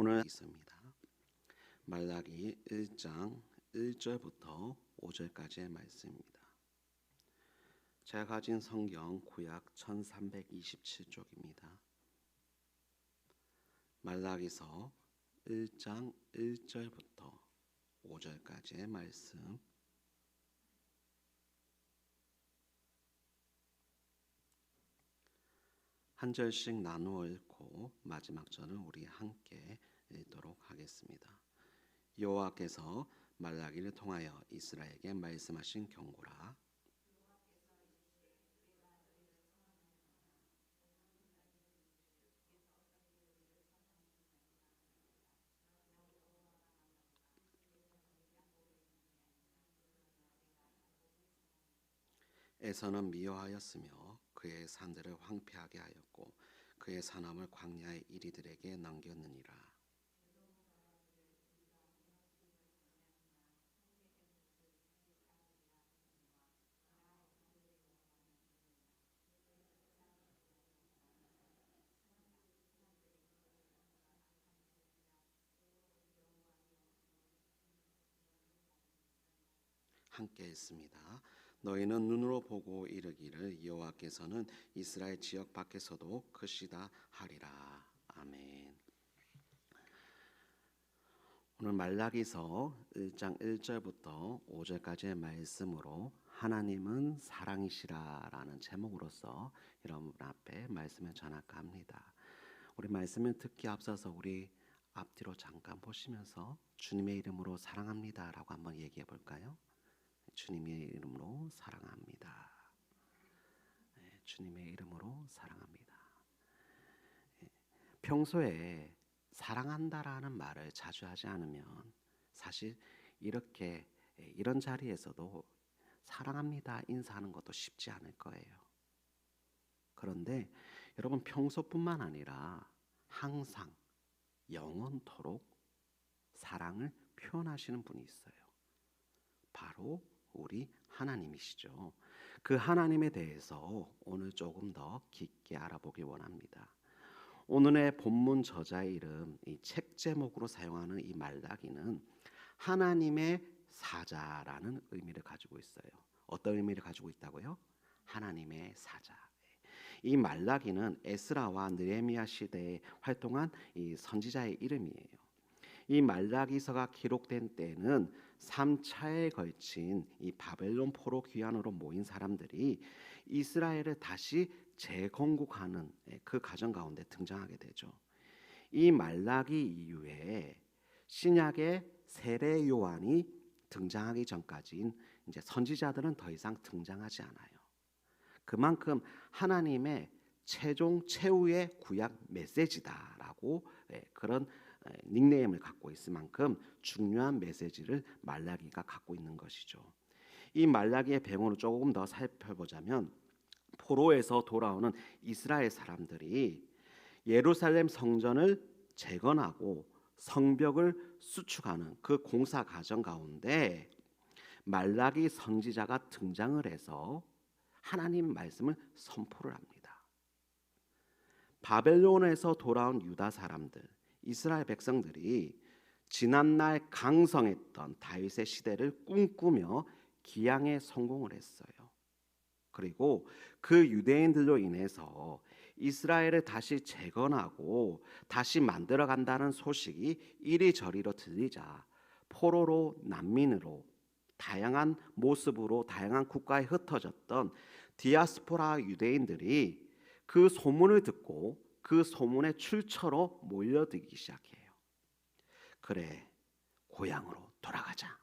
오늘 있습니다. 말라기 1장 1절부터 5절까지의 말씀입니다. 제가 가진 성경 구약 1327쪽입니다. 말라기서 1장 1절부터 5절까지의 말씀. 한 절씩 나누어 읽고 마지막 절은 우리 함께 읽도록 하겠습니다. 여호와께서 말라기를 통하여 이스라엘에게 말씀하신 경고라. 에서는 미워하였으며 그의 산들을 황폐하게 하였고 그의 산함을 광야의 이리들에게 넘겼느니라. 함께 읽습니다. 너희는 눈으로 보고 이르기를 여호와께서는 이스라엘 지역 밖에서도 크시다 하리라. 아멘. 오늘 말라기서 1장 1절부터 5절까지의 말씀으로 하나님은 사랑이시라라는 제목으로서 여러분 앞에 말씀을 전할까 합니다. 우리 말씀을 듣기 앞서서 우리 앞뒤로 잠깐 보시면서 주님의 이름으로 사랑합니다라고 한번 얘기해 볼까요? 주님의 이름으로 사랑합니다. 주님의 이름으로 사랑합니다. 평소에 사랑한다라는 말을 자주 하지 않으면 사실 이렇게 이런 자리에서도 사랑합니다 인사하는 것도 쉽지 않을 거예요. 그런데 여러분 평소뿐만 아니라 항상 영원토록 사랑을 표현하시는 분이 있어요. 바로 우리 하나님이시죠. 그 하나님에 대해서 오늘 조금 더 깊게 알아보기 원합니다. 오늘의 본문 저자의 이름, 이 책 제목으로 사용하는 이 말라기는 하나님의 사자라는 의미를 가지고 있어요. 어떤 의미를 가지고 있다고요? 하나님의 사자. 이 말라기는 에스라와 느헤미야 시대에 활동한 이 선지자의 이름이에요. 이 말라기서가 기록된 때는 3차에 걸친 이 바벨론 포로 귀환으로 모인 사람들이 이스라엘을 다시 재건국하는 그 과정 가운데 등장하게 되죠. 이 말라기 이후에 신약의 세례 요한이 등장하기 전까지인 이제 선지자들은 더 이상 등장하지 않아요. 그만큼 하나님의 최종 최후의 구약 메시지다라고 그런 닉네임을 갖고 있을 만큼 중요한 메시지를 말라기가 갖고 있는 것이죠. 이 말라기의 배경을 조금 더 살펴보자면 포로에서 돌아오는 이스라엘 사람들이 예루살렘 성전을 재건하고 성벽을 수축하는 그 공사 과정 가운데 말라기 선지자가 등장을 해서 하나님 말씀을 선포를 합니다. 바벨론에서 돌아온 유다 사람들, 이스라엘 백성들이 지난날 강성했던 다윗의 시대를 꿈꾸며 기양에 성공을 했어요. 그리고 그 유대인들로 인해서 이스라엘을 다시 재건하고 다시 만들어간다는 소식이 이리저리로 들리자 포로로 난민으로 다양한 모습으로 다양한 국가에 흩어졌던 디아스포라 유대인들이 그 소문을 듣고 그 소문의 출처로 몰려들기 시작해요. 그래, 고향으로 돌아가자.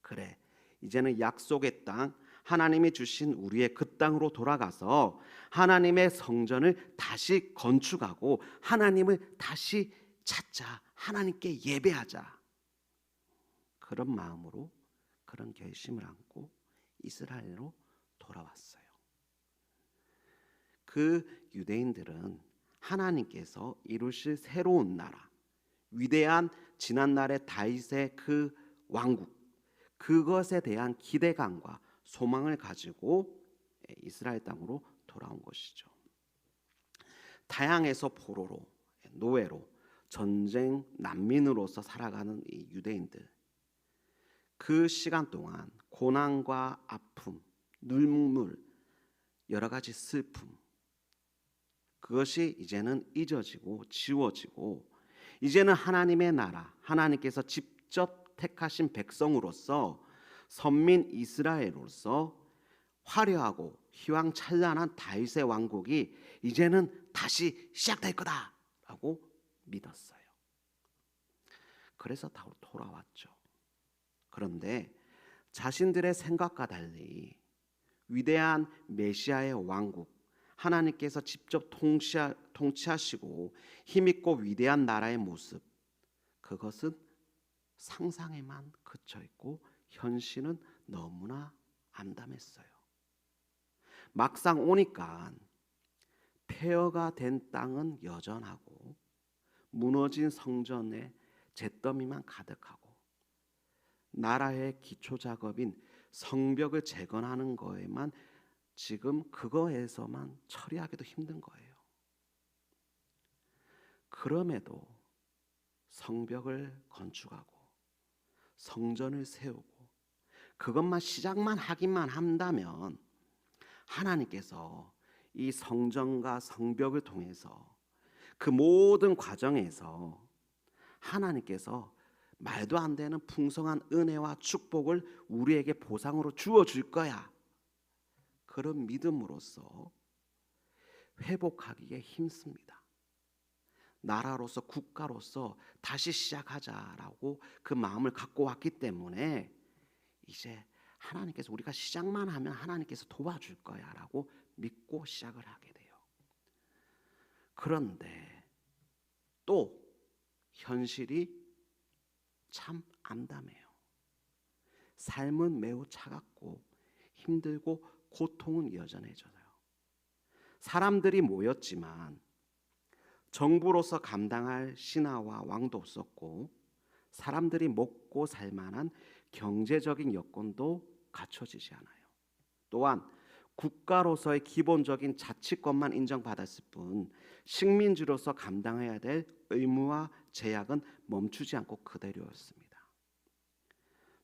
그래, 이제는 약속의 땅, 하나님이 주신 우리의 그 땅으로 돌아가서 하나님의 성전을 다시 건축하고 하나님을 다시 찾자. 하나님께 예배하자. 그런 마음으로 그런 결심을 안고 이스라엘로 돌아왔어요. 그 유대인들은 하나님께서 이루실 새로운 나라, 위대한 지난날의 다윗의 그 왕국, 그것에 대한 기대감과 소망을 가지고 이스라엘 땅으로 돌아온 것이죠. 타향에서 포로로, 노예로 전쟁 난민으로서 살아가는 이 유대인들, 그 시간 동안 고난과 아픔, 눈물, 여러 가지 슬픔, 그것이 이제는 잊어지고 지워지고 이제는 하나님의 나라, 하나님께서 직접 택하신 백성으로서 선민 이스라엘로서 화려하고 희왕찬란한 다윗의 왕국이 이제는 다시 시작될 거다라고 믿었어요. 그래서 돌아왔죠. 그런데 자신들의 생각과 달리 위대한 메시아의 왕국, 하나님께서 직접 통치하시고 힘있고 위대한 나라의 모습, 그것은 상상에만 그쳐 있고 현실은 너무나 암담했어요. 막상 오니까 폐허가 된 땅은 여전하고 무너진 성전에 잿더미만 가득하고 나라의 기초 작업인 성벽을 재건하는 거에만 지금 그거에서만 처리하기도 힘든 거예요. 그럼에도 성벽을 건축하고 성전을 세우고 그것만 시작만 하기만 한다면 하나님께서 이 성전과 성벽을 통해서 그 모든 과정에서 하나님께서 말도 안 되는 풍성한 은혜와 축복을 우리에게 보상으로 주어줄 거야. 그런 믿음으로써 회복하기에 힘씁니다. 나라로서 국가로서 다시 시작하자라고 그 마음을 갖고 왔기 때문에 이제 하나님께서 우리가 시작만 하면 하나님께서 도와줄 거야라고 믿고 시작을 하게 돼요. 그런데 또 현실이 참 암담해요. 삶은 매우 차갑고 힘들고 고통은 여전해져요. 사람들이 모였지만 정부로서 감당할 신하와 왕도 없었고 사람들이 먹고 살 만한 경제적인 여건도 갖춰지지 않아요. 또한 국가로서의 기본적인 자치권만 인정받았을 뿐 식민지로서 감당해야 될 의무와 제약은 멈추지 않고 그대로였습니다.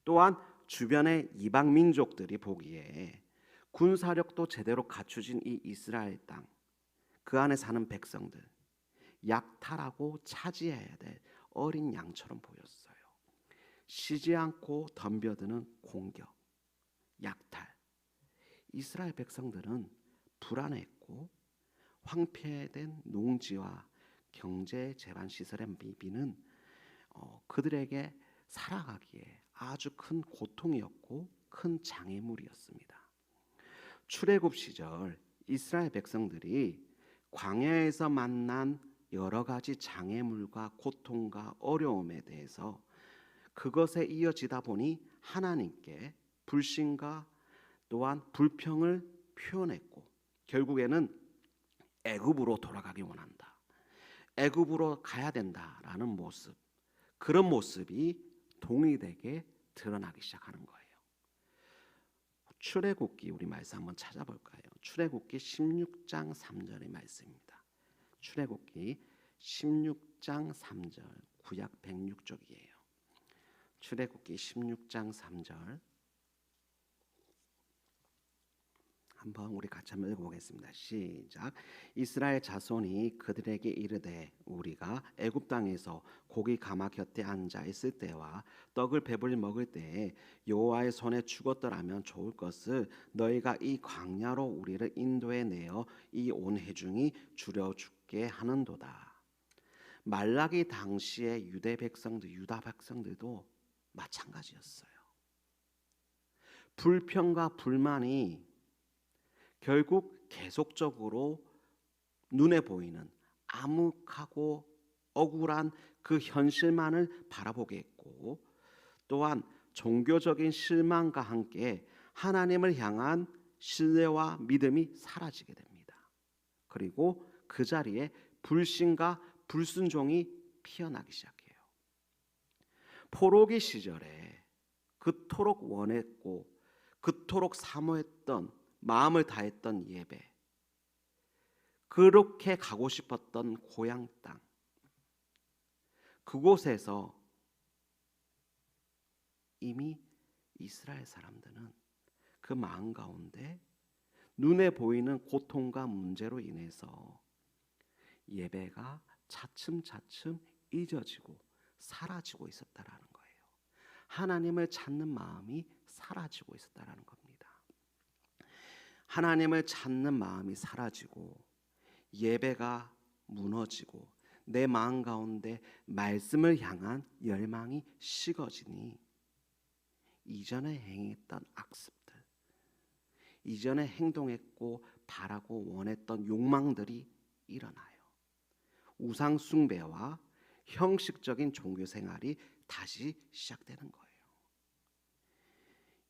또한 주변의 이방 민족들이 보기에 군사력도 제대로 갖추진 이 이스라엘 땅, 그 안에 사는 백성들, 약탈하고 차지해야 될 어린 양처럼 보였어요. 쉬지 않고 덤벼드는 공격, 약탈. 이스라엘 백성들은 불안했고 황폐된 농지와 경제 재반 시설의 미비는 그들에게 살아가기에 아주 큰 고통이었고 큰 장애물이었습니다. 출애굽 시절 이스라엘 백성들이 광야에서 만난 여러 가지 장애물과 고통과 어려움에 대해서 그것에 이어지다 보니 하나님께 불신과 또한 불평을 표현했고 결국에는 애굽으로 돌아가기 원한다. 애굽으로 가야 된다라는 모습, 그런 모습이 동일되게 드러나기 시작하는 거예요. 출애굽기 우리 말씀 한번 찾아볼까요? 출애굽기 16장 3절의 말씀입니다. 출애굽기 16장 3절, 구약 106쪽이에요. 출애굽기 16장 3절 한번 우리 같이 한번 읽어보겠습니다. 시작. 이스라엘 자손이 그들에게 이르되 우리가 애굽 땅에서 고기 가마 곁에 앉아 있을 때와 떡을 배불리 먹을 때에 여호와의 손에 죽었더라면 좋을 것을 너희가 이 광야로 우리를 인도해 내어 이 온 회중이 줄여 죽게 하는도다. 말라기 당시의 유대 백성들, 유다 백성들도 마찬가지였어요. 불평과 불만이 결국 계속적으로 눈에 보이는 암흑하고 억울한 그 현실만을 바라보게 했고 또한 종교적인 실망과 함께 하나님을 향한 신뢰와 믿음이 사라지게 됩니다. 그리고 그 자리에 불신과 불순종이 피어나기 시작해요. 포로기 시절에 그토록 원했고 그토록 사모했던 마음을 다했던 예배, 그렇게 가고 싶었던 고향 땅, 그곳에서 이미 이스라엘 사람들은 그 마음 가운데 눈에 보이는 고통과 문제로 인해서 예배가 차츰차츰 잊어지고 사라지고 있었다라는 거예요. 하나님을 찾는 마음이 사라지고 있었다라는 겁니다. 하나님을 찾는 마음이 사라지고 예배가 무너지고 내 마음 가운데 말씀을 향한 열망이 식어지니 이전에 행했던 악습들, 이전에 행동했고 바라고 원했던 욕망들이 일어나요. 우상 숭배와 형식적인 종교 생활이 다시 시작되는 거예요.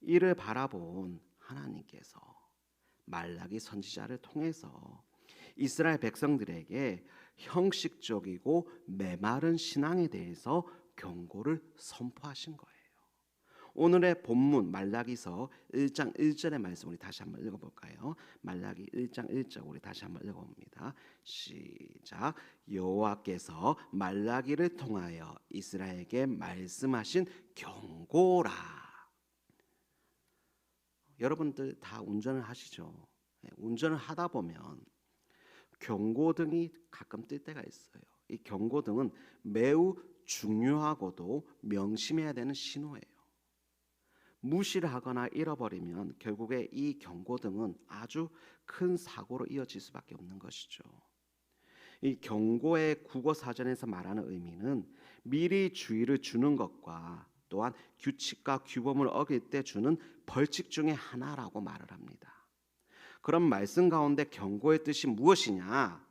이를 바라본 하나님께서 말라기 선지자를 통해서 이스라엘 백성들에게 형식적이고 메마른 신앙에 대해서 경고를 선포하신 거예요. 오늘의 본문 말라기서 1장 1절의 말씀 우리 다시 한번 읽어볼까요? 말라기 1장 1절 우리 다시 한번 읽어봅니다. 시작. 여호와께서 말라기를 통하여 이스라엘에게 말씀하신 경고라. 여러분들 다 운전을 하시죠? 운전을 하다 보면 경고등이 가끔 뜰 때가 있어요. 이 경고등은 매우 중요하고도 명심해야 되는 신호예요. 무시를 하거나 잃어버리면 결국에 이 경고등은 아주 큰 사고로 이어질 수밖에 없는 것이죠. 이 경고의 국어 사전에서 말하는 의미는 미리 주의를 주는 것과 또한 규칙과 규범을 어길 때 주는 벌칙 중에 하나라고 말을 합니다. 그럼 말씀 가운데 경고의 뜻이 무엇이냐?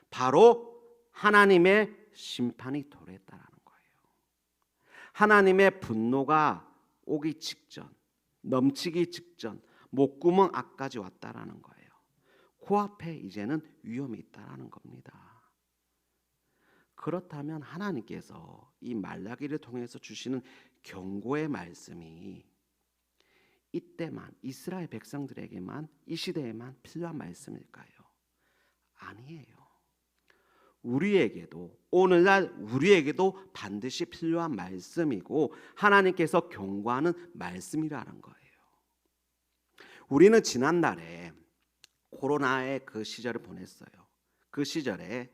바로 하나님의 심판이 도래했다라는 거예요. 하나님의 분노가 오기 직전, 넘치기 직전, 목구멍 앞까지 왔다라는 거예요. 코앞에 이제는 위험이 있다라는 겁니다. 그렇다면 하나님께서 이 말라기를 통해서 주시는 경고의 말씀이 이때만 이스라엘 백성들에게만 이 시대에만 필요한 말씀일까요? 아니에요. 우리에게도 오늘날 우리에게도 반드시 필요한 말씀이고 하나님께서 경고하는 말씀이라는 거예요. 우리는 지난달에 코로나의 그 시절을 보냈어요. 그 시절에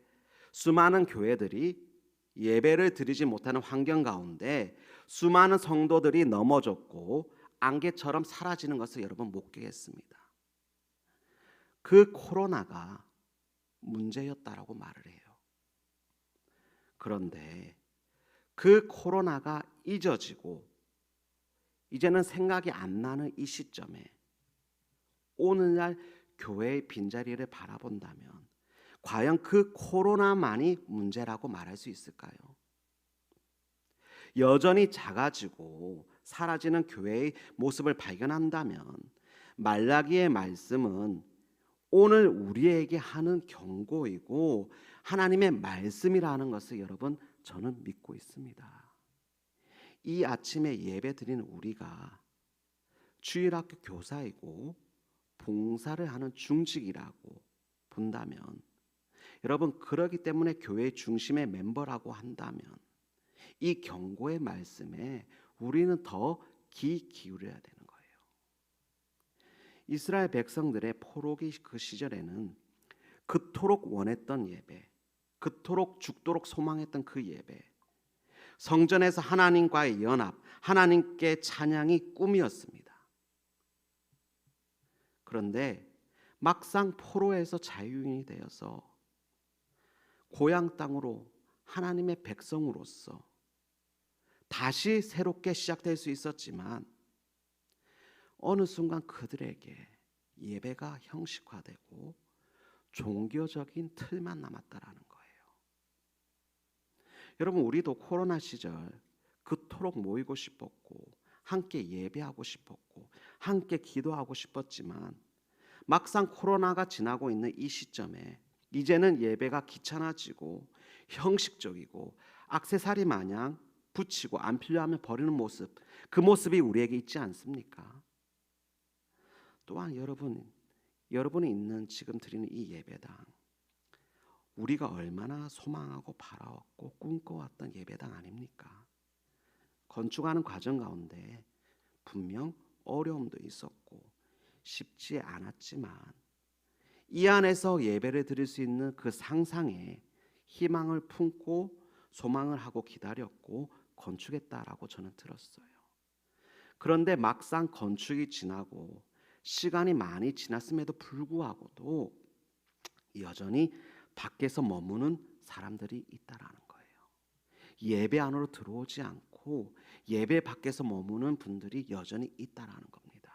수많은 교회들이 예배를 드리지 못하는 환경 가운데 수많은 성도들이 넘어졌고 안개처럼 사라지는 것을 여러분 목격했습니다. 그 코로나가 문제였다라고 말을 해요. 그런데 그 코로나가 잊어지고 이제는 생각이 안 나는 이 시점에 오늘날 교회의 빈자리를 바라본다면 과연 그 코로나만이 문제라고 말할 수 있을까요? 여전히 작아지고 사라지는 교회의 모습을 발견한다면 말라기의 말씀은 오늘 우리에게 하는 경고이고 하나님의 말씀이라는 것을 여러분 저는 믿고 있습니다. 이 아침에 예배 드리는 우리가 주일학교 교사이고 봉사를 하는 중직이라고 본다면 여러분 그러기 때문에 교회 중심의 멤버라고 한다면 이 경고의 말씀에 우리는 더 귀 기울여야 되는 거예요. 이스라엘 백성들의 포로기 그 시절에는 그토록 원했던 예배, 그토록 죽도록 소망했던 그 예배, 성전에서 하나님과의 연합, 하나님께 찬양이 꿈이었습니다. 그런데 막상 포로에서 자유인이 되어서 고향 땅으로 하나님의 백성으로서 다시 새롭게 시작될 수 있었지만 어느 순간 그들에게 예배가 형식화되고 종교적인 틀만 남았다라는 거예요. 여러분 우리도 코로나 시절 그토록 모이고 싶었고 함께 예배하고 싶었고 함께 기도하고 싶었지만 막상 코로나가 지나고 있는 이 시점에 이제는 예배가 귀찮아지고 형식적이고 액세서리 마냥 붙이고 안 필요하면 버리는 모습, 그 모습이 우리에게 있지 않습니까? 또한 여러분이 있는 지금 드리는 이 예배당, 우리가 얼마나 소망하고 바라왔고 꿈꿔왔던 예배당 아닙니까? 건축하는 과정 가운데 분명 어려움도 있었고 쉽지 않았지만 이 안에서 예배를 드릴 수 있는 그 상상에 희망을 품고 소망을 하고 기다렸고 건축했다라고 저는 들었어요. 그런데 막상 건축이 지나고 시간이 많이 지났음에도 불구하고도 여전히 밖에서 머무는 사람들이 있다라는 거예요. 예배 안으로 들어오지 않고 예배 밖에서 머무는 분들이 여전히 있다라는 겁니다.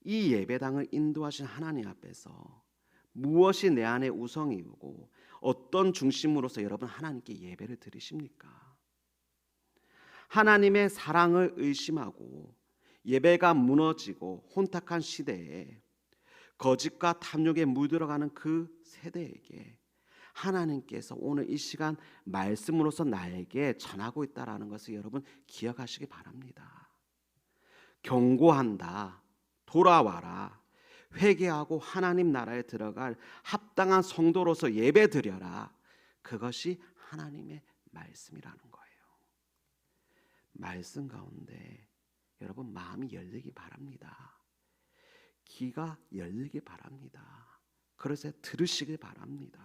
이 예배당을 인도하신 하나님 앞에서 무엇이 내 안에 우성이고 어떤 중심으로서 여러분 하나님께 예배를 드리십니까? 하나님의 사랑을 의심하고 예배가 무너지고 혼탁한 시대에 거짓과 탐욕에 물들어가는 그 세대에게 하나님께서 오늘 이 시간 말씀으로서 나에게 전하고 있다라는 것을 여러분 기억하시기 바랍니다. 경고한다. 돌아와라. 회개하고 하나님 나라에 들어갈 합당한 성도로서 예배드려라. 그것이 하나님의 말씀이라는 거예요. 말씀 가운데 여러분 마음이 열리기 바랍니다. 귀가 열리기 바랍니다. 그래서 들으시길 바랍니다.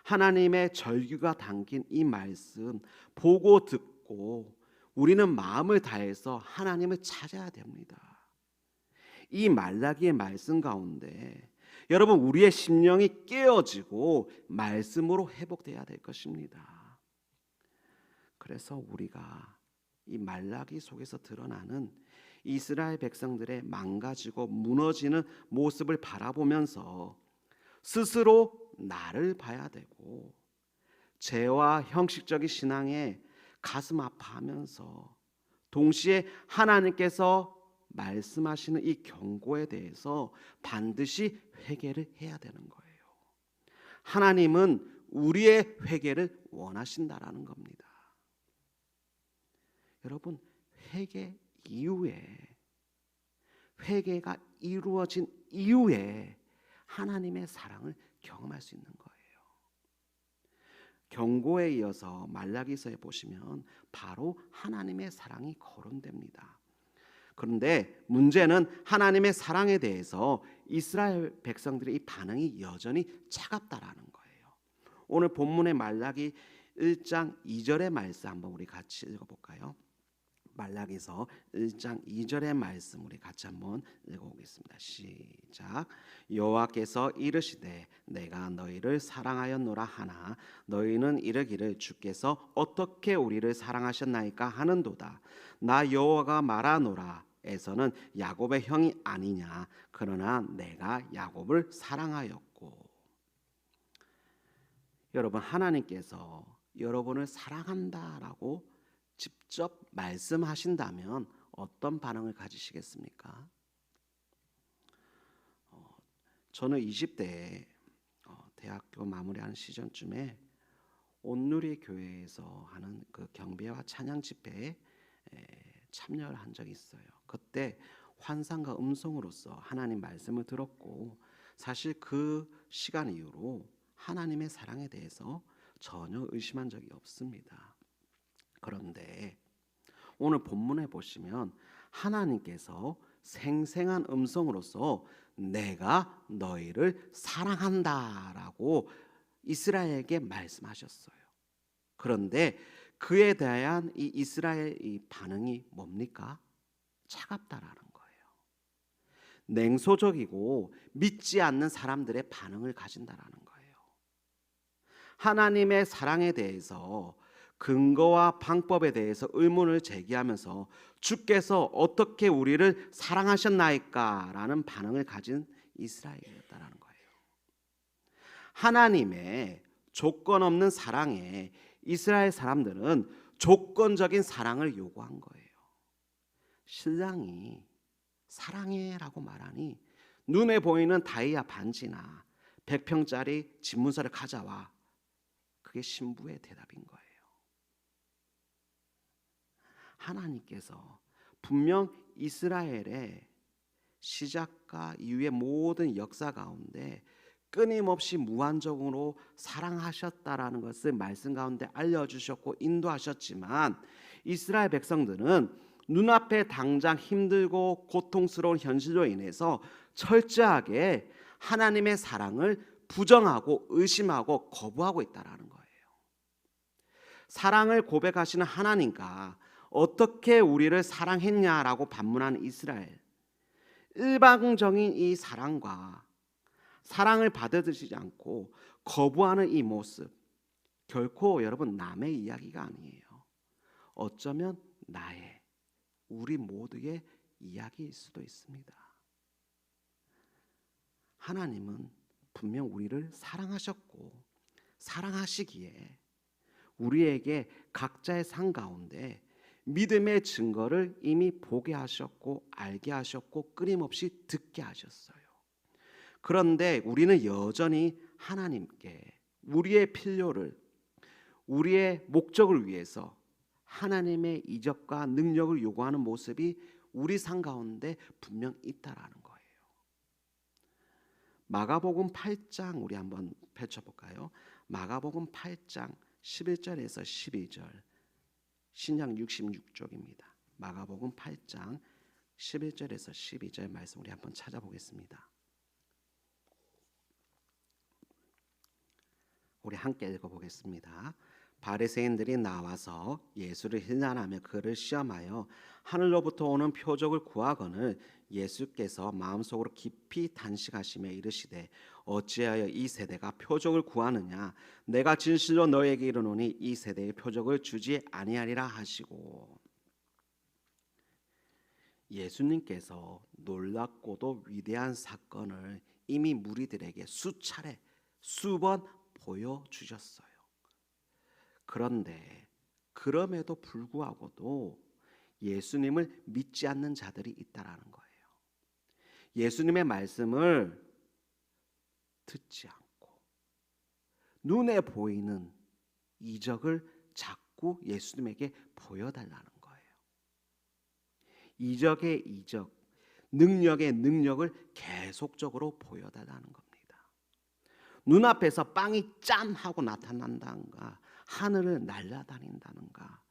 하나님의 절규가 담긴 이 말씀 보고 듣고 우리는 마음을 다해서 하나님을 찾아야 됩니다. 이 말라기의 말씀 가운데 여러분 우리의 심령이 깨어지고 말씀으로 회복돼야 될 것입니다. 그래서 우리가 이 말라기 속에서 드러나는 이스라엘 백성들의 망가지고 무너지는 모습을 바라보면서 스스로 나를 봐야 되고 죄와 형식적인 신앙에 가슴 아파하면서 동시에 하나님께서 말씀하시는 이 경고에 대해서 반드시 회개를 해야 되는 거예요. 하나님은 우리의 회개를 원하신다라는 겁니다. 여러분 회개 이후에 회개가 이루어진 이후에 하나님의 사랑을 경험할 수 있는 거예요. 경고에 이어서 말라기서에 보시면 바로 하나님의 사랑이 거론됩니다. 그런데 문제는 하나님의 사랑에 대해서 이스라엘 백성들의 이 반응이 여전히 차갑다라는 거예요. 오늘 본문의 말라기 1장 2절의 말씀 한번 우리 같이 읽어볼까요? 말라기서 1장 2절의 말씀 우리 같이 한번 읽어보겠습니다. 시작. 여호와께서 이르시되 내가 너희를 사랑하였노라 하나 너희는 이르기를 주께서 어떻게 우리를 사랑하셨나이까 하는도다. 나 여호와가 말하노라 에서는 야곱의 형이 아니냐. 그러나 내가 야곱을 사랑하였고. 여러분 하나님께서 여러분을 사랑한다라고 직접 말씀하신다면 어떤 반응을 가지시겠습니까? 저는 20대에 대학교 마무리하는 시즌쯤에 온누리 교회에서 하는 그 경배와 찬양 집회에 참여를 한 적이 있어요. 그때 환상과 음성으로서 하나님 말씀을 들었고 사실 그 시간 이후로 하나님의 사랑에 대해서 전혀 의심한 적이 없습니다. 그런데 오늘 본문에 보시면 하나님께서 생생한 음성으로서 내가 너희를 사랑한다라고 이스라엘에게 말씀하셨어요. 그런데 그에 대한 이 이스라엘의 반응이 뭡니까? 차갑다라는 거예요. 냉소적이고 믿지 않는 사람들의 반응을 가진다라는 거예요. 하나님의 사랑에 대해서 근거와 방법에 대해서 의문을 제기하면서 주께서 어떻게 우리를 사랑하셨나이까 라는 반응을 가진 이스라엘이었다라는 거예요. 하나님의 조건 없는 사랑에 이스라엘 사람들은 조건적인 사랑을 요구한 거예요. 신랑이 사랑해라고 말하니 눈에 보이는 다이아 반지나 100평짜리 집문서를 가져와. 그게 신부의 대답인 거예요. 하나님께서 분명 이스라엘의 시작과 이후의 모든 역사 가운데 끊임없이 무한적으로 사랑하셨다라는 것을 말씀 가운데 알려주셨고 인도하셨지만 이스라엘 백성들은 눈앞에 당장 힘들고 고통스러운 현실로 인해서 철저하게 하나님의 사랑을 부정하고 의심하고 거부하고 있다라는 거예요. 사랑을 고백하시는 하나님과 어떻게 우리를 사랑했냐라고 반문하는 이스라엘, 일방적인 이 사랑과 사랑을 받아들이지 않고 거부하는 이 모습, 결코 여러분 남의 이야기가 아니에요. 어쩌면 나의, 우리 모두의 이야기일 수도 있습니다. 하나님은 분명 우리를 사랑하셨고 사랑하시기에 우리에게 각자의 삶 가운데 믿음의 증거를 이미 보게 하셨고 알게 하셨고 끊임없이 듣게 하셨어요. 그런데 우리는 여전히 하나님께 우리의 필요를, 우리의 목적을 위해서 하나님의 이적과 능력을 요구하는 모습이 우리 삶 가운데 분명 있다라는 거예요. 마가복음 8장 우리 한번 펼쳐볼까요? 마가복음 8장 11절에서 12절, 신약 66쪽입니다. 마가복음 8장 11절에서 12절 말씀 우리 한번 찾아보겠습니다. 우리 함께 읽어보겠습니다. 바리새인들이 나와서 예수를 힐난하며 그를 시험하여 하늘로부터 오는 표적을 구하거늘 예수께서 마음속으로 깊이 단식하시며 이르시되 어찌하여 이 세대가 표적을 구하느냐 내가 진실로 너에게 이르노니 이 세대의 표적을 주지 아니하리라 하시고, 예수님께서 놀랍고도 위대한 사건을 이미 무리들에게 수차례 수번 보여주셨어요. 그런데 그럼에도 불구하고도 예수님을 믿지 않는 자들이 있다라는 거예요. 예수님의 말씀을 듣지 않고 눈에 보이는 이적을 자꾸 예수님에게 보여달라는 거예요. 이적의 이적, 능력의 능력을 계속적으로 보여달라는 겁니다. 눈앞에서 빵이 짠 하고 나타난다든가 하늘을 날아다닌다든가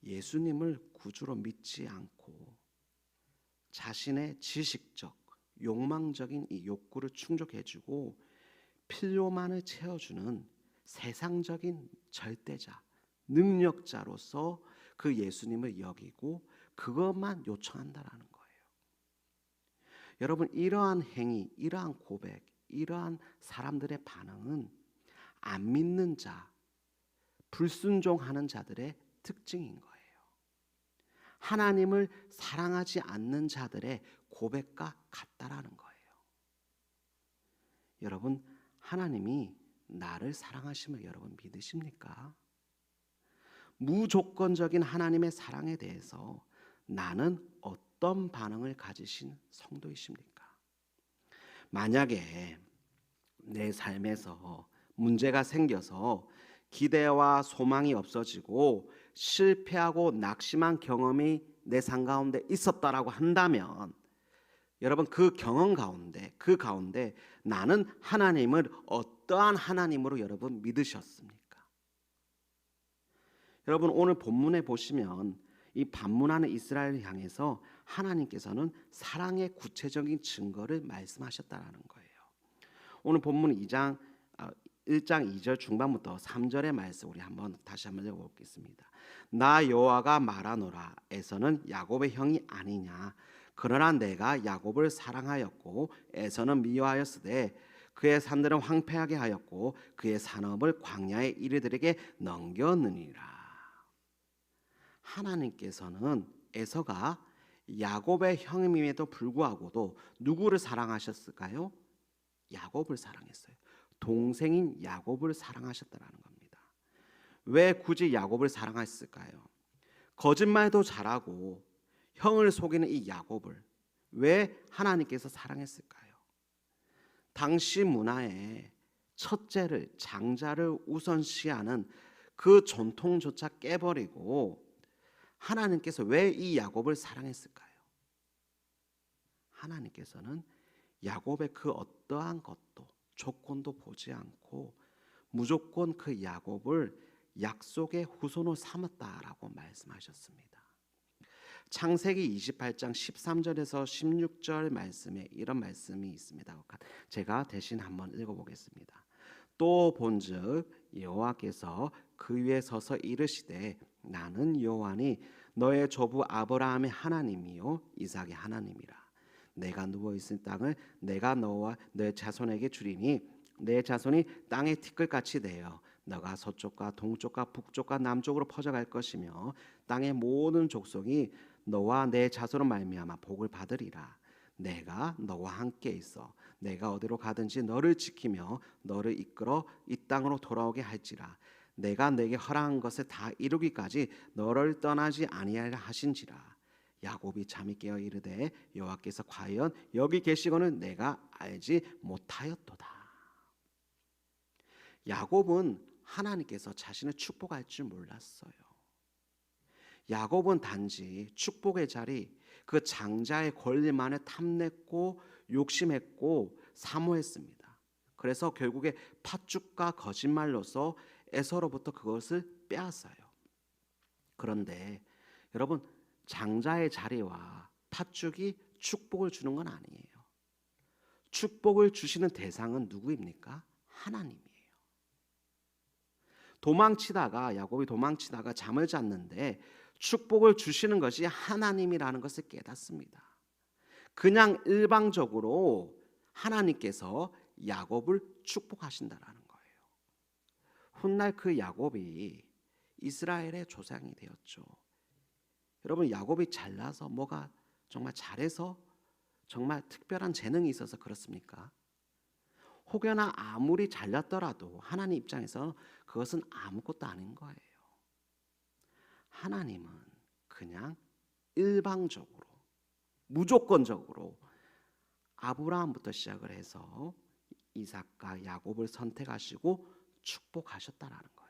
예수님을 구주로 믿지 않고 자신의 지식적, 욕망적인 이 욕구를 충족해주고 필요만을 채워주는 세상적인 절대자, 능력자로서 그 예수님을 여기고 그것만 요청한다라는 거예요. 여러분, 이러한 행위, 이러한 고백, 이러한 사람들의 반응은 안 믿는 자, 불순종하는 자들의 특징인 거예요. 하나님을 사랑하지 않는 자들의 고백과 같다라는 거예요. 여러분, 하나님이 나를 사랑하심을 여러분 믿으십니까? 무조건적인 하나님의 사랑에 대해서 나는 어떤 반응을 가지신 성도이십니까? 만약에 내 삶에서 문제가 생겨서 기대와 소망이 없어지고 실패하고 낙심한 경험이 내 삶 가운데 있었다라고 한다면 여러분, 그 경험 가운데, 그 가운데 나는 하나님을 어떠한 하나님으로 여러분 믿으셨습니까? 여러분, 오늘 본문에 보시면 이 반문하는 이스라엘을 향해서 하나님께서는 사랑의 구체적인 증거를 말씀하셨다라는 거예요. 오늘 본문 1장 2절 중반부터 3절의 말씀 우리 다시 한번 읽어보겠습니다. 나 여호와가 말하노라 에서는 야곱의 형이 아니냐 그러나 내가 야곱을 사랑하였고 에서는 미워하였으되 그의 산들은 황폐하게 하였고 그의 산업을 광야의 이르들에게 넘겼느니라. 하나님께서는 에서가 야곱의 형임에도 불구하고도 누구를 사랑하셨을까요? 야곱을 사랑했어요. 동생인 야곱을 사랑하셨다라는 겁니다. 왜 굳이 야곱을 사랑했을까요? 거짓말도 잘하고 형을 속이는 이 야곱을 왜 하나님께서 사랑했을까요? 당시 문화에 첫째를, 장자를 우선시하는 그 전통조차 깨버리고 하나님께서 왜 이 야곱을 사랑했을까요? 하나님께서는 야곱의 그 어떠한 것도 조건도 보지 않고 무조건 그 야곱을 약속의 후손으로 삼았다라고 말씀하셨습니다. 창세기 28장 13절에서 16절 말씀에 이런 말씀이 있습니다. 제가 대신 한번 읽어보겠습니다. 또 본즉 여호와께서 그 위에 서서 이르시되 나는 여호와니 너의 조부 아브라함의 하나님이요 이삭의 하나님이라. 내가 누워 있은 땅을 내가 너와 내 자손에게 주리니 내 자손이 땅의 티끌같이 되어 너가 서쪽과 동쪽과 북쪽과 남쪽으로 퍼져갈 것이며 땅의 모든 족속이 너와 내 자손으로 말미암아 복을 받으리라. 내가 너와 함께 있어 내가 어디로 가든지 너를 지키며 너를 이끌어 이 땅으로 돌아오게 할지라. 내가 내게 허락한 것을 다 이루기까지 너를 떠나지 아니하리라 하신지라. 야곱이 잠이 깨어 이르되 여호와께서 과연 여기 계시거늘 내가 알지 못하였도다. 야곱은 하나님께서 자신을 축복할 줄 몰랐어요. 야곱은 단지 축복의 자리, 그 장자의 권리만을 탐냈고 욕심했고 사모했습니다. 그래서 결국에 팥죽과 거짓말로서 에서로부터 그것을 빼앗아요. 그런데 여러분, 장자의 자리와 팥죽이 축복을 주는 건 아니에요. 축복을 주시는 대상은 누구입니까? 하나님이에요. 야곱이 도망치다가 잠을 잤는데 축복을 주시는 것이 하나님이라는 것을 깨닫습니다. 그냥 일방적으로 하나님께서 야곱을 축복하신다라는 거예요. 훗날 그 야곱이 이스라엘의 조상이 되었죠. 여러분, 야곱이 잘나서 뭐가 정말 잘해서 정말 특별한 재능이 있어서 그렇습니까? 혹여나 아무리 잘났더라도 하나님 입장에서 그것은 아무것도 아닌 거예요. 하나님은 그냥 일방적으로 무조건적으로 아브라함부터 시작을 해서 이삭과 야곱을 선택하시고 축복하셨다라는 거예요.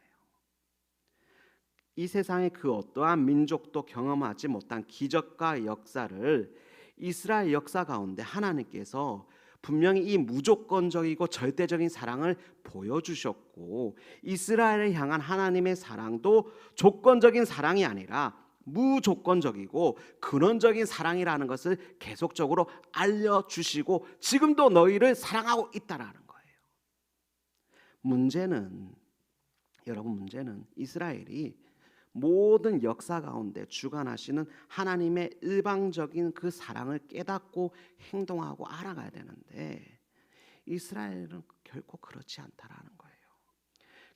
이 세상의 그 어떠한 민족도 경험하지 못한 기적과 역사를 이스라엘 역사 가운데 하나님께서 분명히 이 무조건적이고 절대적인 사랑을 보여주셨고, 이스라엘을 향한 하나님의 사랑도 조건적인 사랑이 아니라 무조건적이고 근원적인 사랑이라는 것을 계속적으로 알려주시고 지금도 너희를 사랑하고 있다라는 거예요. 문제는 이스라엘이 모든 역사 가운데 주관하시는 하나님의 일방적인 그 사랑을 깨닫고 행동하고 알아가야 되는데 이스라엘은 결코 그렇지 않다라는 거예요.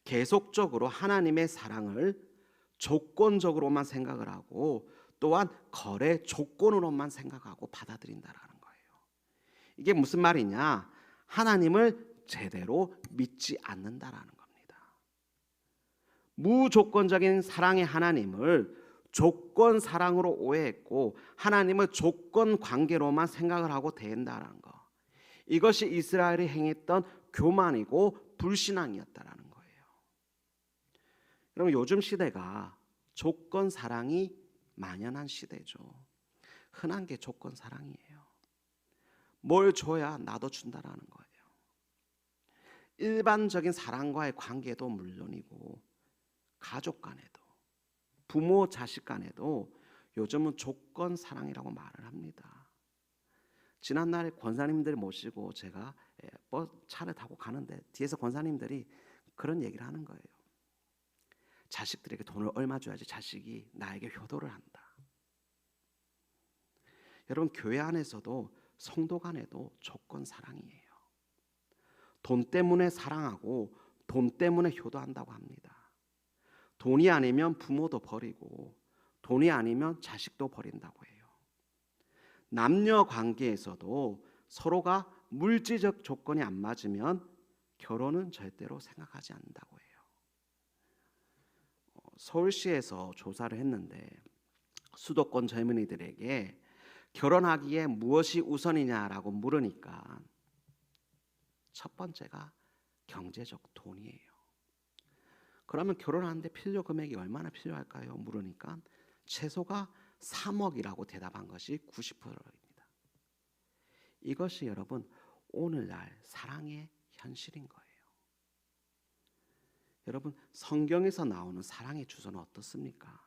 계속적으로 하나님의 사랑을 조건적으로만 생각을 하고 또한 거래 조건으로만 생각하고 받아들인다라는 거예요. 이게 무슨 말이냐? 하나님을 제대로 믿지 않는다라는 겁니다. 무조건적인 사랑의 하나님을 조건 사랑으로 오해했고 하나님을 조건 관계로만 생각을 하고 대한다는 거. 이것이 이스라엘이 행했던 교만이고 불신앙이었다라는 거예요. 여러분, 요즘 시대가 조건 사랑이 만연한 시대죠. 흔한 게 조건 사랑이에요. 뭘 줘야 나도 준다라는 거예요. 일반적인 사랑과의 관계도 물론이고 가족 간에도 부모 자식 간에도 요즘은 조건 사랑이라고 말을 합니다. 지난날에 권사님들 모시고 제가 차를 타고 가는데 뒤에서 권사님들이 그런 얘기를 하는 거예요. 자식들에게 돈을 얼마 줘야지 자식이 나에게 효도를 한다. 여러분, 교회 안에서도 성도 간에도 조건 사랑이에요. 돈 때문에 사랑하고 돈 때문에 효도한다고 합니다. 돈이 아니면 부모도 버리고 돈이 아니면 자식도 버린다고 해요. 남녀 관계에서도 서로가 물질적 조건이 안 맞으면 결혼은 절대로 생각하지 않는다고 해요. 서울시에서 조사를 했는데 수도권 젊은이들에게 결혼하기에 무엇이 우선이냐라고 물으니까 첫 번째가 경제적 돈이에요. 그러면 결혼하는데 필요 금액이 얼마나 필요할까요? 물으니까 최소가 3억이라고 대답한 것이 90%입니다. 이것이 여러분 오늘날 사랑의 현실인 거예요. 여러분, 성경에서 나오는 사랑의 주소는 어떻습니까?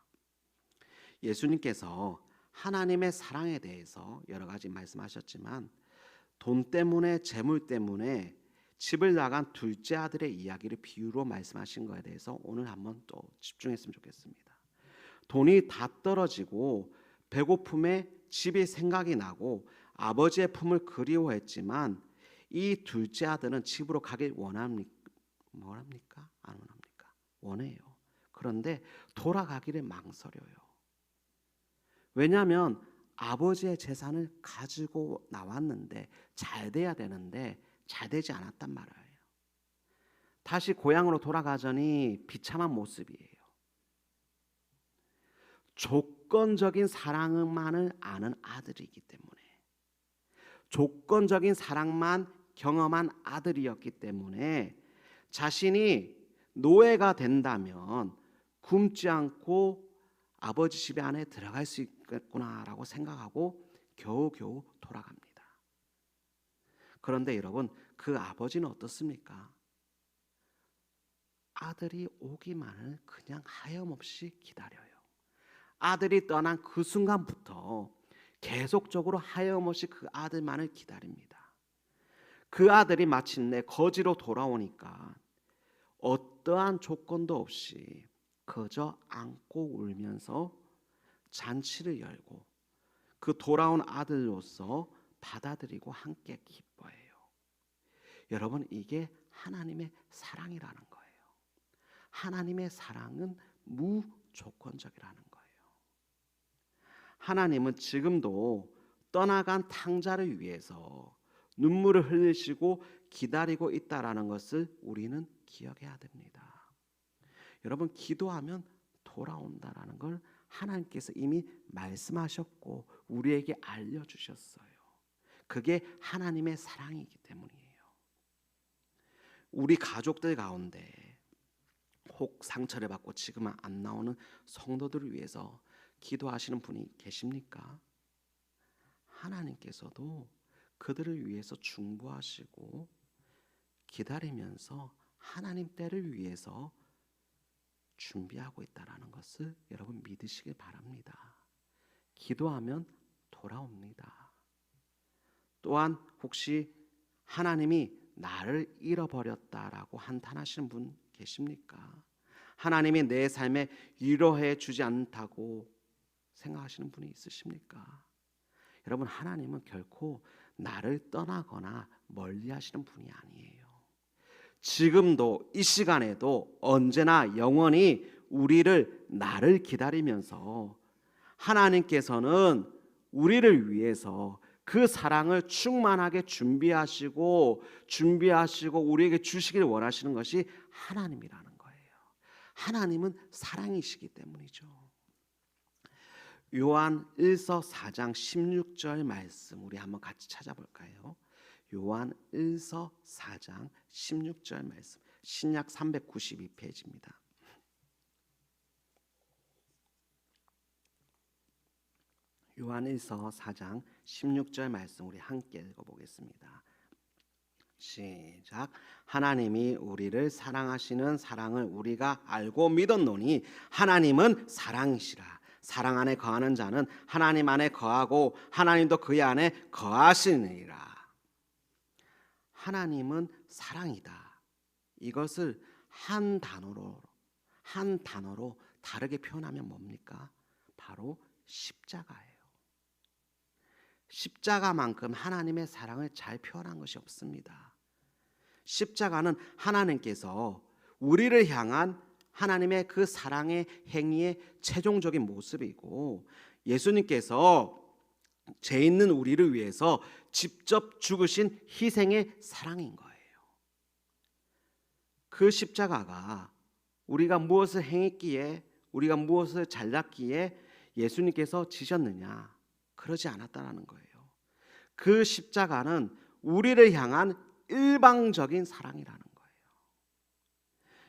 예수님께서 하나님의 사랑에 대해서 여러 가지 말씀하셨지만 돈 때문에, 재물 때문에 집을 나간 둘째 아들의 이야기를 비유로 말씀하신 거에 대해서 오늘 한번 또 집중했으면 좋겠습니다. 돈이 다 떨어지고 배고픔에 집이 생각이 나고 아버지의 품을 그리워했지만 이 둘째 아들은 집으로 가길 원합니까? 안 원합니까? 원해요. 그런데 돌아가기를 망설여요. 왜냐하면 아버지의 재산을 가지고 나왔는데 잘 돼야 되는데 잘 되지 않았단 말이에요. 다시 고향으로 돌아가자니 비참한 모습이에요. 조건적인 사랑만을 아는 아들이기 때문에, 조건적인 사랑만 경험한 아들이었기 때문에 자신이 노예가 된다면 굶지 않고 아버지 집 안에 들어갈 수 있겠구나라고 생각하고 겨우겨우 돌아갑니다. 그런데 여러분, 그 아버지는 어떻습니까? 아들이 오기만을 그냥 하염없이 기다려요. 아들이 떠난 그 순간부터 계속적으로 하염없이 그 아들만을 기다립니다. 그 아들이 마침내 거지로 돌아오니까 어떠한 조건도 없이 그저 안고 울면서 잔치를 열고 그 돌아온 아들로서 받아들이고 함께 기뻐해요. 여러분, 이게 하나님의 사랑이라는 거예요. 하나님의 사랑은 무조건적이라는 거예요. 하나님은 지금도 떠나간 탕자를 위해서 눈물을 흘리시고 기다리고 있다라는 것을 우리는 기억해야 됩니다. 여러분, 기도하면 돌아온다라는 걸 하나님께서 이미 말씀하셨고 우리에게 알려주셨어요. 그게 하나님의 사랑이기 때문이에요. 우리 가족들 가운데 혹 상처를 받고 지금 안 나오는 성도들을 위해서 기도하시는 분이 계십니까? 하나님께서도 그들을 위해서 중보하시고 기다리면서 하나님 때를 위해서 준비하고 있다라는 것을 여러분 믿으시길 바랍니다. 기도하면 돌아옵니다. 또한 혹시 하나님이 나를 잃어버렸다라고 한탄하시는 분 계십니까? 하나님이 내 삶에 위로해 주지 않다고 생각하시는 분이 있으십니까? 여러분, 하나님은 결코 나를 떠나거나 멀리 하시는 분이 아니에요. 지금도 이 시간에도 언제나 영원히 나를 기다리면서 하나님께서는 우리를 위해서 그 사랑을 충만하게 준비하시고 우리에게 주시길 원하시는 것이 하나님이라는 거예요. 하나님은 사랑이시기 때문이죠. 요한 1서 4장 16절 말씀 우리 한번 같이 찾아볼까요? 요한 1서 4장 16절 말씀, 신약 392페이지입니다. 요한 1서 4장 16절 말씀 우리 함께 읽어보겠습니다. 시작. 하나님이 우리를 사랑하시는 사랑을 우리가 알고 믿었노니 하나님은 사랑이시라. 사랑 안에 거하는 자는 하나님 안에 거하고 하나님도 그의 안에 거하시느니라. 하나님은 사랑이다. 이것을 한 단어로 다르게 표현하면 뭡니까? 바로 십자가예요. 십자가만큼 하나님의 사랑을 잘 표현한 것이 없습니다. 십자가는 하나님께서 우리를 향한 하나님의 그 사랑의 행위의 최종적인 모습이고, 예수님께서 죄 있는 우리를 위해서 직접 죽으신 희생의 사랑인 거예요. 그 십자가가 우리가 무엇을 행했기에, 우리가 무엇을 잘났기에 예수님께서 지셨느냐? 그러지 않았다는 거예요. 그 십자가는 우리를 향한 일방적인 사랑이라는 거예요.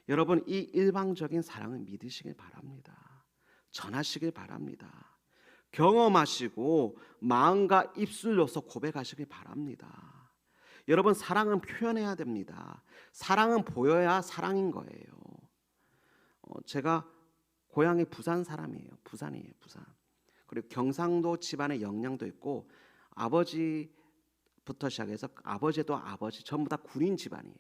여러분, 이 일방적인 사랑을 믿으시길 바랍니다. 전하시길 바랍니다. 경험하시고 마음과 입술로서 고백하시길 바랍니다. 여러분, 사랑은 표현해야 됩니다. 사랑은 보여야 사랑인 거예요. 제가 고향이 부산 사람이에요. 부산이에요, 부산. 그리고 경상도 집안의 영향도 있고 아버지부터 시작해서 아버지도 아버지 전부 다 군인 집안이에요.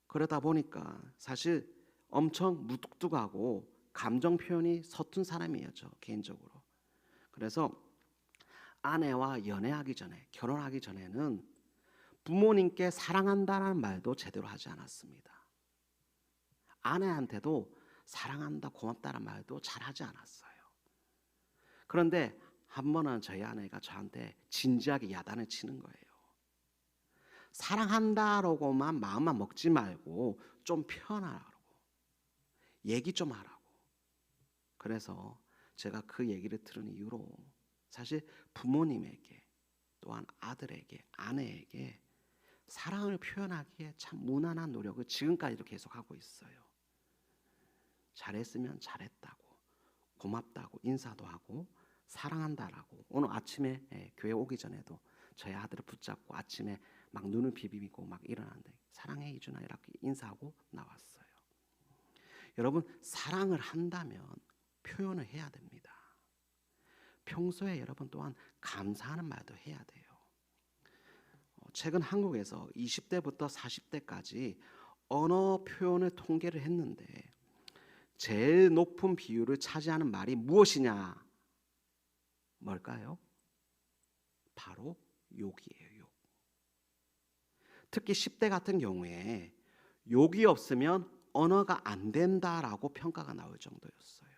그러다 보니까 사실 엄청 무뚝뚝하고 감정 표현이 서툰 사람이에요, 저 개인적으로. 그래서 아내와 연애하기 전에, 결혼하기 전에는 부모님께 사랑한다는 말도 제대로 하지 않았습니다. 아내한테도 사랑한다, 고맙다는 말도 잘 하지 않았어요. 그런데 한 번은 저희 아내가 저한테 진지하게 야단을 치는 거예요. 사랑한다라고만 마음만 먹지 말고 좀 표현하라고, 얘기 좀 하라고. 그래서 제가 그 얘기를 들은 이후로 사실 부모님에게, 또한 아들에게, 아내에게 사랑을 표현하기에 참 무난한 노력을 지금까지도 계속하고 있어요. 잘했으면 잘했다고, 고맙다고 인사도 하고, 사랑한다라고. 오늘 아침에 교회 오기 전에도 저희 아들을 붙잡고 아침에 막 눈을 비비고 막 일어났는데, 사랑해 이준아 이렇게 인사하고 나왔어요. 여러분, 사랑을 한다면 표현을 해야 됩니다. 평소에 여러분 또한 감사하는 말도 해야 돼요. 최근 한국에서 20대부터 40대까지 언어 표현을 통계를 했는데 제일 높은 비율을 차지하는 말이 무엇이냐? 뭘까요? 바로 욕이에요. 욕. 특히 10대 같은 경우에 욕이 없으면 언어가 안 된다라고 평가가 나올 정도였어요.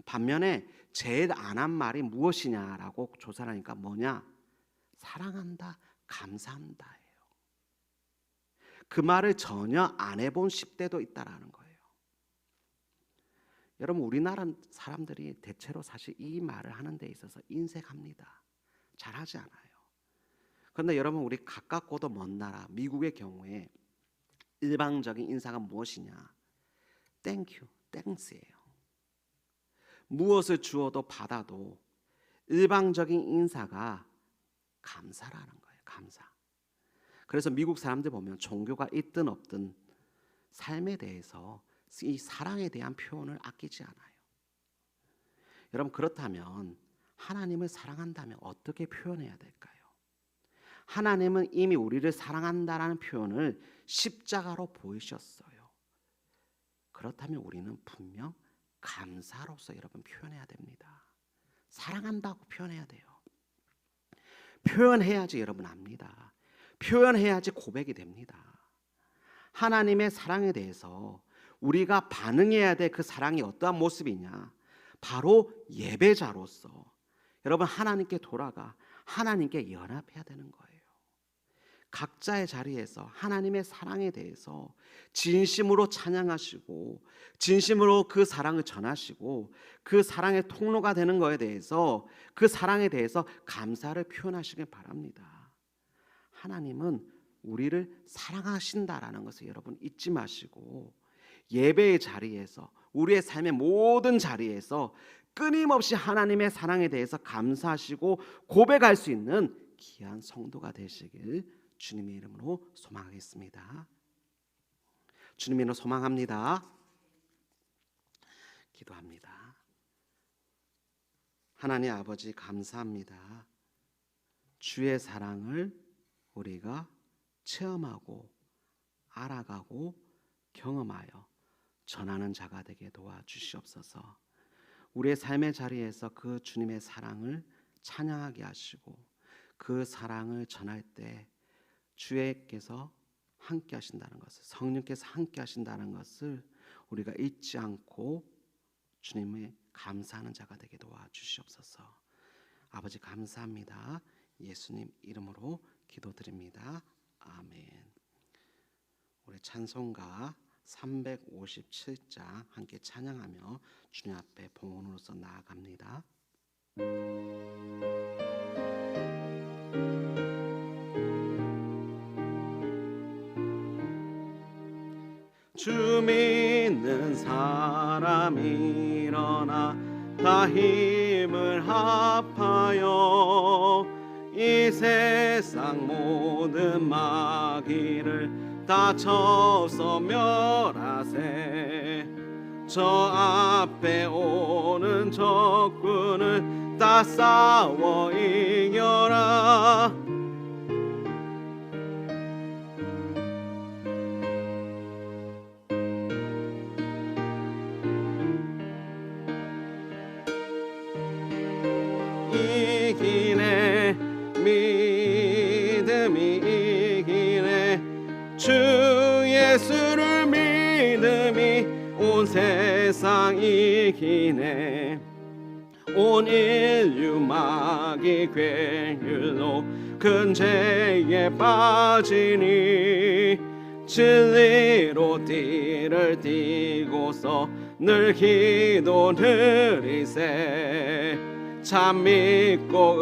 반면에 제일 안 한 말이 무엇이냐라고 조사를 하니까 뭐냐? 사랑한다, 감사한다예요. 그 말을 전혀 안 해본 10대도 있다라는 거예요. 여러분, 우리나라 사람들이 대체로 사실 이 말을 하는 데 있어서 인색합니다. 잘하지 않아요. 그런데 여러분, 우리 가깝고도 먼 나라 미국의 경우에 일방적인 인사가 무엇이냐? 땡큐, 땡스예요. 무엇을 주어도 받아도 일방적인 인사가 감사라는 거예요. 감사. 그래서 미국 사람들 보면 종교가 있든 없든 삶에 대해서 이 사랑에 대한 표현을 아끼지 않아요. 여러분, 그렇다면 하나님을 사랑한다면 어떻게 표현해야 될까요? 하나님은 이미 우리를 사랑한다라는 표현을 십자가로 보이셨어요. 그렇다면 우리는 분명 감사로서 여러분 표현해야 됩니다. 사랑한다고 표현해야 돼요. 표현해야지 여러분 압니다. 표현해야지 고백이 됩니다. 하나님의 사랑에 대해서 우리가 반응해야 될 그 사랑이 어떠한 모습이냐? 바로 예배자로서 여러분 하나님께 돌아가 하나님께 연합해야 되는 거예요. 각자의 자리에서 하나님의 사랑에 대해서 진심으로 찬양하시고 진심으로 그 사랑을 전하시고 그 사랑의 통로가 되는 것에 대해서 그 사랑에 대해서 감사를 표현하시길 바랍니다. 하나님은 우리를 사랑하신다라는 것을 여러분 잊지 마시고 예배의 자리에서 우리의 삶의 모든 자리에서 끊임없이 하나님의 사랑에 대해서 감사하시고 고백할 수 있는 귀한 성도가 되시길 주님의 이름으로 소망하겠습니다. 주님의 이름으로 소망합니다. 기도합니다. 하나님 아버지 감사합니다. 주의 사랑을 우리가 체험하고 알아가고 경험하여 전하는 자가 되게 도와주시옵소서. 우리의 삶의 자리에서 그 주님의 사랑을 찬양하게 하시고 그 사랑을 전할 때 주께서 함께 하신다는 것을, 성령께서 함께 하신다는 것을 우리가 잊지 않고 주님의 감사하는 자가 되게 도와주시옵소서. 아버지 감사합니다. 예수님 이름으로 기도드립니다. 아멘. 우리 찬송가 357장 함께 찬양하며 주님 앞에 봉헌으로서 나아갑니다. 주 믿는 사람 일어나 다 힘을 합하여 이 세상 모든 마귀를 다 쳐서 멸하세. 저 앞에 오는 적군을 다 싸워 이겨라. 이기네 믿음이 이기네 주 예수를 믿음이 온 세상 이기네. 온 인류 마귀 괴율로 큰 죄에 빠지니 진리로 띠를 띠고서 늘 기도 드리세. 참 믿고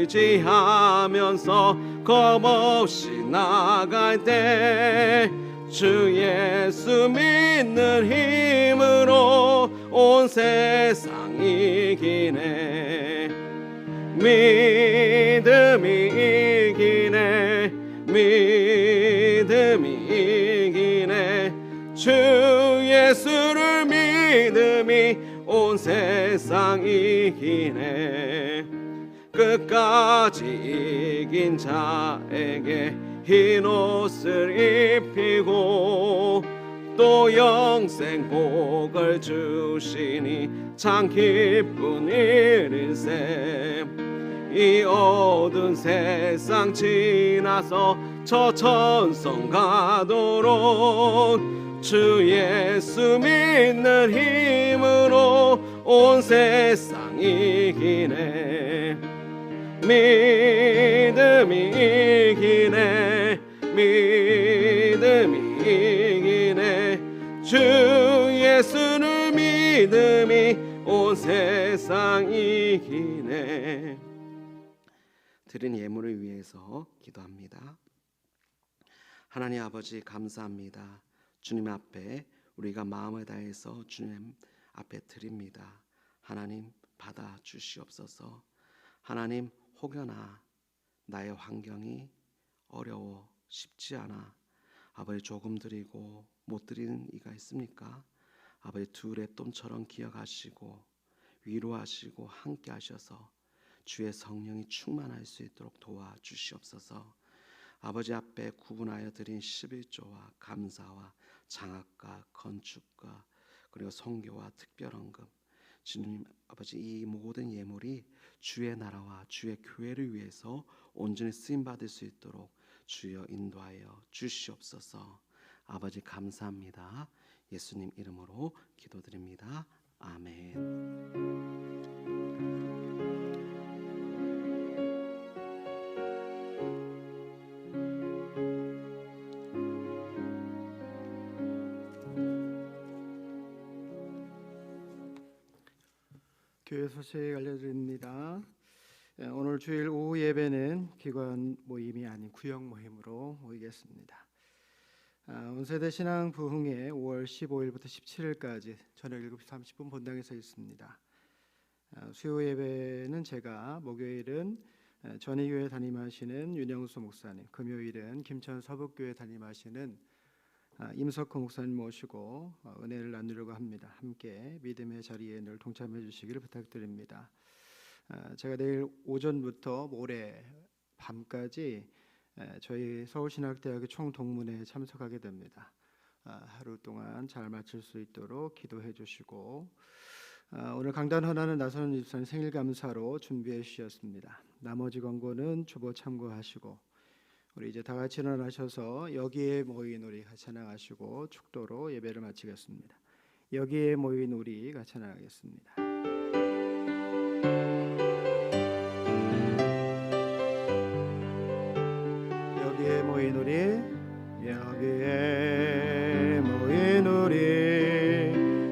의지하면서 겁없이 나갈 때 주 예수 믿는 힘으로 온 세상 이기네. 믿음이 이기네. 믿음이 이기네. 주 예수를 믿음이 온 세상 이기네. 끝까지 이긴 자에게 흰 옷을 입히고 또 영생 복을 주시니 참 기쁜 일일세. 이 어두운 세상 지나서 저 천성 가도록 주 예수 믿는 힘으로 온 세상 이기네. 믿음이 이기네. 믿음이 이기네. 주 예수를 믿음이 온 세상 이기네. 드린 예물을 위해서 기도합니다. 하나님 아버지 감사합니다. 주님 앞에 우리가 마음을 다해서 주님 앞에 드립니다. 하나님 받아 주시옵소서. 하나님 혹여나 나의 환경이 어려워 쉽지 않아 아버지 조금 드리고 못 드리는 이가 있습니까? 아버지 둘의 똠처럼 기억하시고 위로하시고 함께 하셔서 주의 성령이 충만할 수 있도록 도와주시옵소서. 아버지 앞에 구분하여 드린 11조와 감사와 장학과 건축과 그리고 선교와 특별헌금 주님 아버지 이 모든 예물이 주의 나라와 주의 교회를 위해서 온전히 쓰임받을 수 있도록 주여 인도하여 주시옵소서. 아버지 감사합니다. 예수님 이름으로 기도드립니다. 아멘. 교회 소식 알려드립니다. 오늘 주일 오후 예배는 기관 모임이 아닌 구역 모임으로 모이겠습니다. 온세대 신앙 부흥회 5월 15일부터 17일까지 저녁 7시 30분 본당에서 있습니다. 수요 예배는 제가, 목요일은 전희교회 담임하시는 윤영수 목사님, 금요일은 김천 서북교회 담임하시는 임석호 목사님 모시고 은혜를 나누려고 합니다. 함께 믿음의 자리에 늘 동참해 주시기를 부탁드립니다. 제가 내일 오전부터 모레 밤까지 저희 서울신학대학의 총동문회에 참석하게 됩니다. 하루 동안 잘 마칠 수 있도록 기도해 주시고 오늘 강단 헌화는 나선은 집사님 생일 감사로 준비해 주셨습니다. 나머지 권고는 주보 참고하시고 우리 이제 다 같이 일어나셔서 여기에 모인 우리 같이 찬양하시고 축도로 예배를 마치겠습니다. 여기에 모인 우리 같이 찬양하겠습니다. 여기에 모인 우리, 여기에 모인 우리,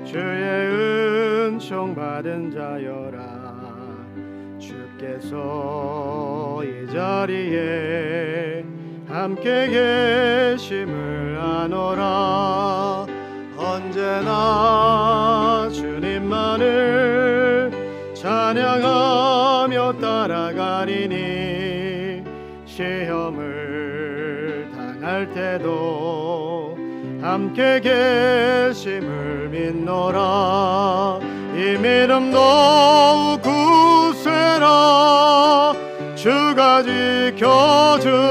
주의 은총 받은 자여라. 주께서 이 자리에 함께 계심을 아노라. 언제나 주님만을 찬양하며 따라가리니 시험을 당할 때도 함께 계심을 믿노라. 이 믿음 더욱 굳세라. 주가 지켜주신다.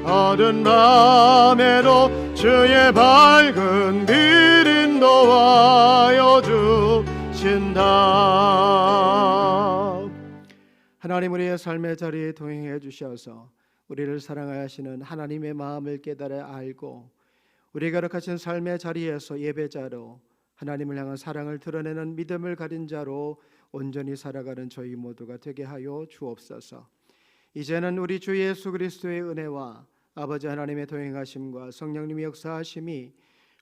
어두운 밤에도 주의 밝은 빛 인도하여 주신다. 하나님, 우리의 삶의 자리에 동행해 주셔서 우리를 사랑하시는 하나님의 마음을 깨달아 알고 우리가 거룩하신 삶의 자리에서 예배자로 하나님을 향한 사랑을 드러내는 믿음을 가진 자로 온전히 살아가는 저희 모두가 되게 하여 주옵소서. 이제는 우리 주 예수 그리스도의 은혜와 아버지 하나님의 동행하심과 성령님의 역사하심이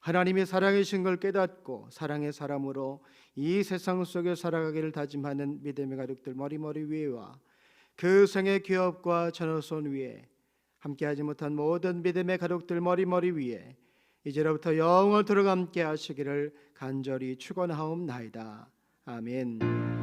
하나님의 사랑이신 걸 깨닫고 사랑의 사람으로 이 세상 속에 살아가기를 다짐하는 믿음의 가족들 머리머리 위에와 그 생의 기업과 전후손 위에 함께하지 못한 모든 믿음의 가족들 머리머리 위에 이제로부터 영원토록 함께 하시기를 간절히 축원하옵나이다. 아멘.